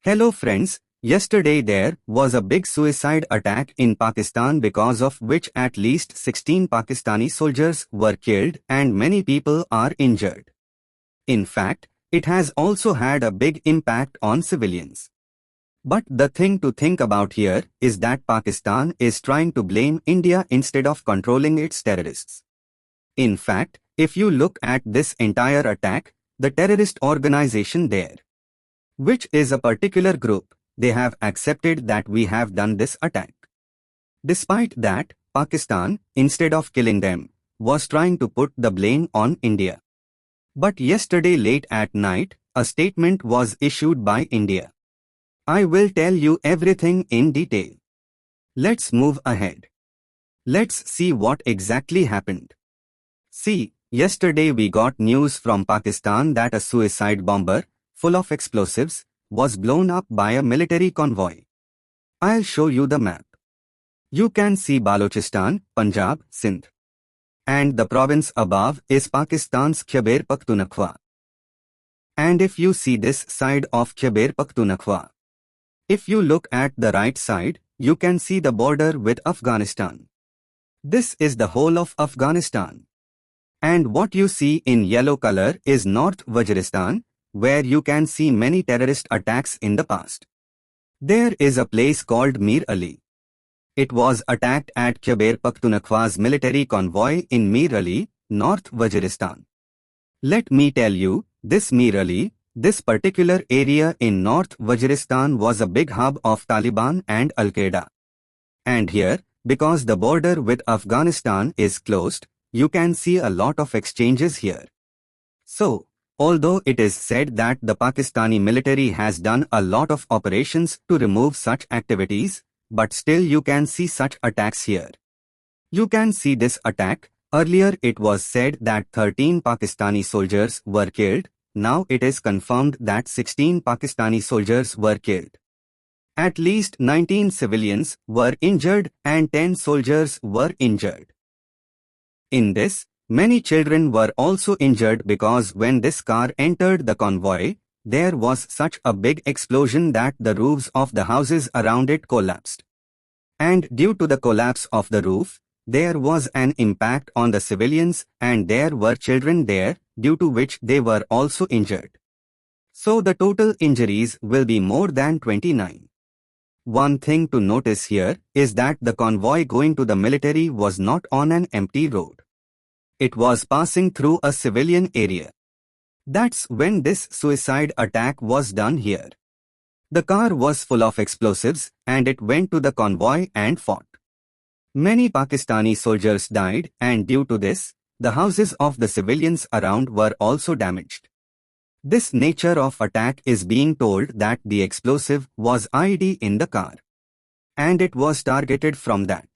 Hello friends, yesterday there was a big suicide attack in Pakistan because of which at least 16 Pakistani soldiers were killed and many people are injured. In fact, it has also had a big impact on civilians. But the thing to think about here is that Pakistan is trying to blame India instead of controlling its terrorists. In fact, if you look at this entire attack, the terrorist organization there, which is a particular group, they have accepted that we have done this attack. Despite that, Pakistan, instead of killing them, was trying to put the blame on India. But yesterday late at night, a statement was issued by India. I will tell you everything in detail. Let's move ahead. Let's see what exactly happened. See, yesterday we got news from Pakistan that a suicide bomber, full of explosives, was blown up by a military convoy. I'll show you the map. You can see Balochistan, Punjab, Sindh. And the province above is Pakistan's Khyber Pakhtunkhwa. And if you see this side of Khyber Pakhtunkhwa, if you look at the right side, you can see the border with Afghanistan. This is the whole of Afghanistan. And what you see in yellow color is North Waziristan, where you can see many terrorist attacks in the past. There is a place called Mir Ali. It was attacked at Khyber Pakhtunkhwa's military convoy in Mir Ali, North Waziristan. Let me tell you, this Mir Ali, this particular area in North Waziristan was a big hub of Taliban and Al-Qaeda. And here, because the border with Afghanistan is closed, you can see a lot of exchanges here. So, although it is said that the Pakistani military has done a lot of operations to remove such activities, but still you can see such attacks here. You can see this attack. Earlier it was said that 13 Pakistani soldiers were killed. Now it is confirmed that 16 Pakistani soldiers were killed. At least 19 civilians were injured and 10 soldiers were injured. In this, many children were also injured because when this car entered the convoy, there was such a big explosion that the roofs of the houses around it collapsed. And due to the collapse of the roof, there was an impact on the civilians and there were children there, due to which they were also injured. So the total injuries will be more than 29. One thing to notice here is that the convoy going to the military was not on an empty road. It was passing through a civilian area. That's when this suicide attack was done here. The car was full of explosives and it went to the convoy and fought. Many Pakistani soldiers died and due to this, the houses of the civilians around were also damaged. This nature of attack is being told that the explosive was ID in the car. And it was targeted from that.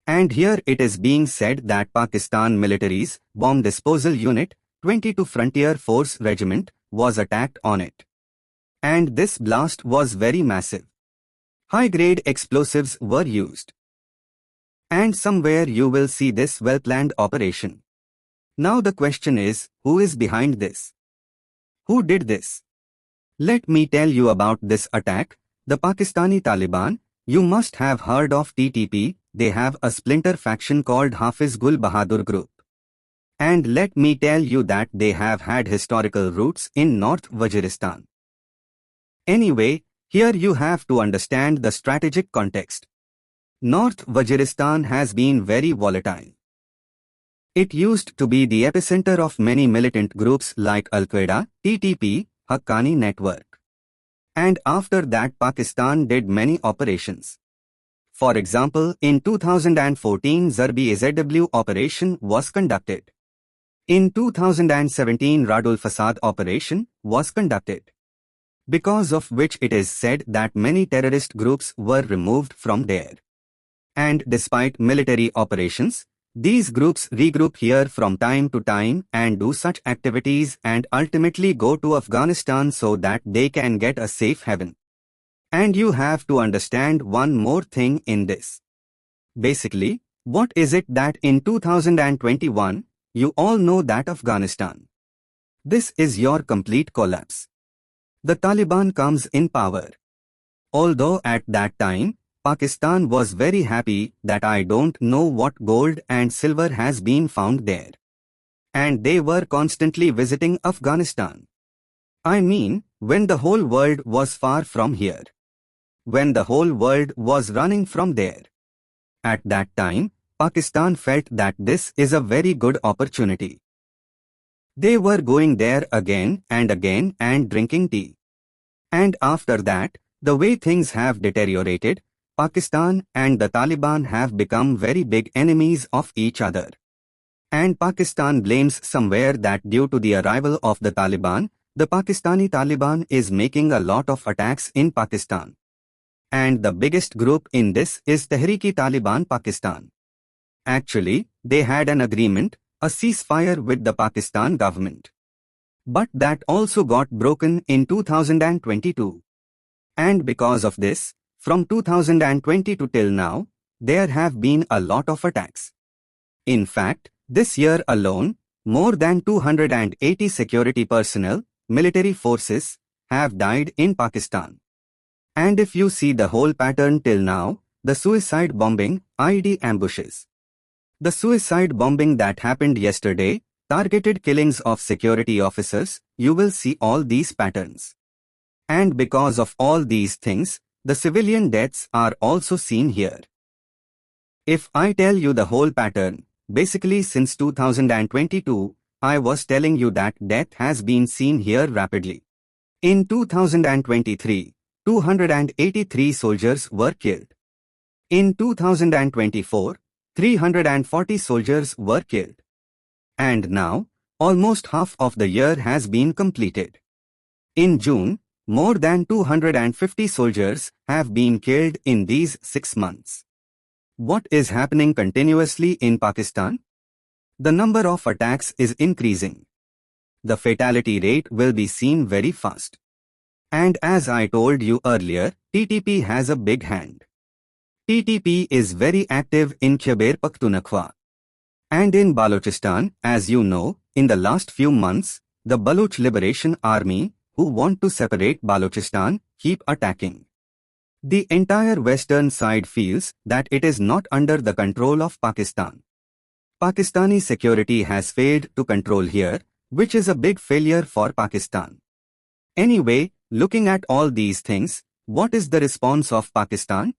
And here it is being said that Pakistan military's bomb disposal unit, 22 Frontier Force Regiment, was attacked on it. And this blast was very massive. High-grade explosives were used. And somewhere you will see this well-planned operation. Now the question is, who is behind this? Who did this? Let me tell you about this attack. The Pakistani Taliban, you must have heard of TTP, they have a splinter faction called Hafiz Gul Bahadur Group. And let me tell you that they have had historical roots in North Waziristan. Anyway, here you have to understand the strategic context. North Waziristan has been very volatile. It used to be the epicenter of many militant groups like Al-Qaeda, TTP, Haqqani Network. And after that Pakistan did many operations. For example, in 2014 Zarb-e-Azw operation was conducted. In 2017 Radul Fasad operation was conducted. Because of which it is said that many terrorist groups were removed from there. And despite military operations, these groups regroup here from time to time and do such activities and ultimately go to Afghanistan so that they can get a safe haven. And you have to understand one more thing in this. Basically, what is it that in 2021, you all know that Afghanistan. This is your complete collapse. the Taliban comes in power. Although at that time, Pakistan was very happy that I don't know what gold and silver has been found there. And they were constantly visiting Afghanistan. I mean, when the whole world was far from here. When the whole world was running from there. At that time, Pakistan felt that this is a very good opportunity. They were going there again and drinking tea. And after that, the way things have deteriorated, Pakistan and the Taliban have become very big enemies of each other. And Pakistan blames somewhere that due to the arrival of the Taliban, the Pakistani Taliban is making a lot of attacks in Pakistan. And the biggest group in this is Tehreek-e-Taliban Pakistan. Actually, they had an agreement, a ceasefire with the Pakistan government. But that also got broken in 2022. And because of this, from 2022 till now, there have been a lot of attacks. In fact, this year alone, more than 280 security personnel, military forces, have died in Pakistan. And if you see the whole pattern till now, the suicide bombing, IED ambushes. The suicide bombing that happened yesterday, targeted killings of security officers, you will see all these patterns. And because of all these things, the civilian deaths are also seen here. If I tell you the whole pattern, basically since 2022, I was telling you that death has been seen here rapidly. In 2023, 283 soldiers were killed. In 2024, 340 soldiers were killed. And now, almost half of the year has been completed. In June, more than 250 soldiers have been killed in these 6 months. What is happening continuously in Pakistan? The number of attacks is increasing. The fatality rate will be seen very fast. And as I told you earlier, TTP has a big hand. TTP is very active in Khyber Pakhtunkhwa. And in Balochistan, as you know, in the last few months, the Baloch Liberation Army, who want to separate Balochistan, keep attacking. The entire western side feels that it is not under the control of Pakistan. Pakistani security has failed to control here, which is a big failure for Pakistan. Anyway, looking at all these things, what is the response of Pakistan?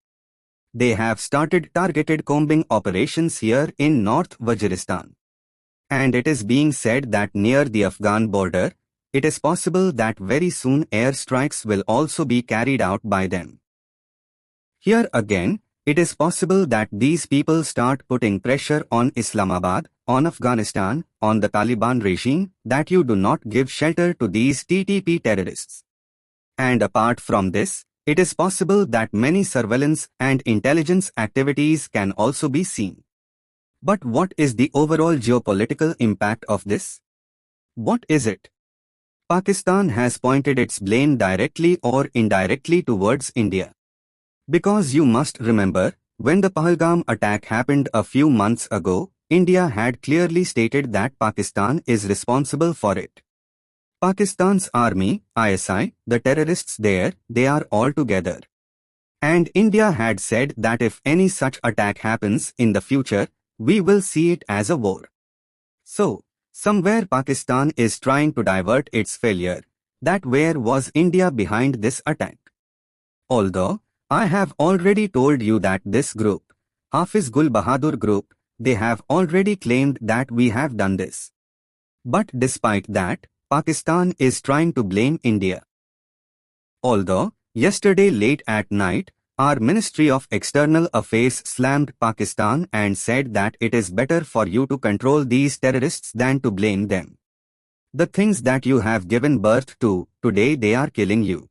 They have started targeted combing operations here in North Waziristan. And it is being said that near the Afghan border, it is possible that very soon airstrikes will also be carried out by them. Here again, it is possible that these people start putting pressure on Islamabad, on Afghanistan, on the Taliban regime, that you do not give shelter to these TTP terrorists. And apart from this, it is possible that many surveillance and intelligence activities can also be seen. But what is the overall geopolitical impact of this? What is it? Pakistan has pointed its blame directly or indirectly towards India. Because you must remember, when the Pahalgam attack happened a few months ago, India had clearly stated that Pakistan is responsible for it. Pakistan's army, ISI, the terrorists there, they are all together. And India had said that if any such attack happens in the future, we will see it as a war. So, somewhere Pakistan is trying to divert its failure, that where was India behind this attack? Although, I have already told you that this group, Hafiz Gul Bahadur group, they have already claimed that we have done this. But despite that, Pakistan is trying to blame India. Although, yesterday late at night, our Ministry of External Affairs slammed Pakistan and said that it is better for you to control these terrorists than to blame them. The things that you have given birth to, today they are killing you.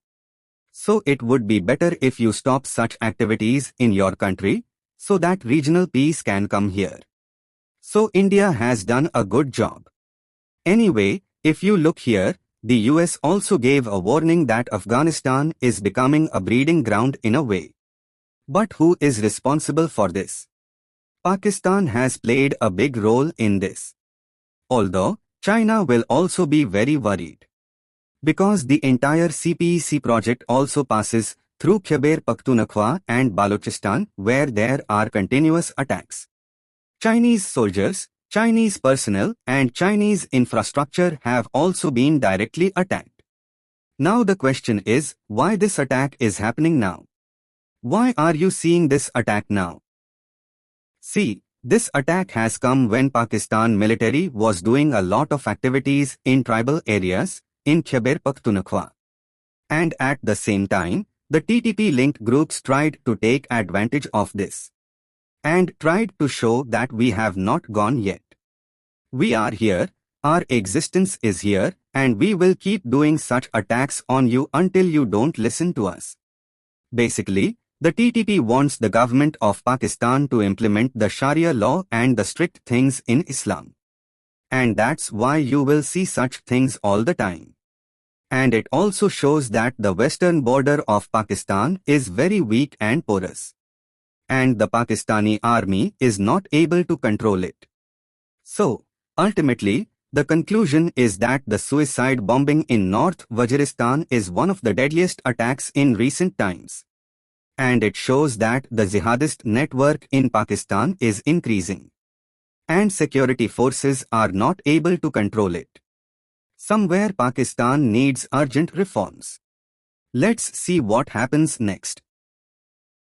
So it would be better if you stop such activities in your country, so that regional peace can come here. So India has done a good job. Anyway, if you look here, the US also gave a warning that Afghanistan is becoming a breeding ground in a way. But who is responsible for this? Pakistan has played a big role in this. Although, China will also be very worried. Because the entire CPEC project also passes through Khyber Pakhtunkhwa and Balochistan, where there are continuous attacks. Chinese soldiers, Chinese personnel, and Chinese infrastructure have also been directly attacked. Now the question is, why this attack is happening now? Why are you seeing this attack now? See, this attack has come when Pakistan military was doing a lot of activities in tribal areas in Khyber Pakhtunkhwa. And at the same time, the TTP-linked groups tried to take advantage of this and tried to show that we have not gone yet. We are here, our existence is here, and we will keep doing such attacks on you until you don't listen to us. Basically, the TTP wants the government of Pakistan to implement the Sharia law and the strict things in Islam. And that's why you will see such things all the time. And it also shows that the western border of Pakistan is very weak and porous. And the Pakistani army is not able to control it. So, ultimately, the conclusion is that the suicide bombing in North Waziristan is one of the deadliest attacks in recent times. And it shows that the jihadist network in Pakistan is increasing. And security forces are not able to control it. Somewhere Pakistan needs urgent reforms. Let's see what happens next.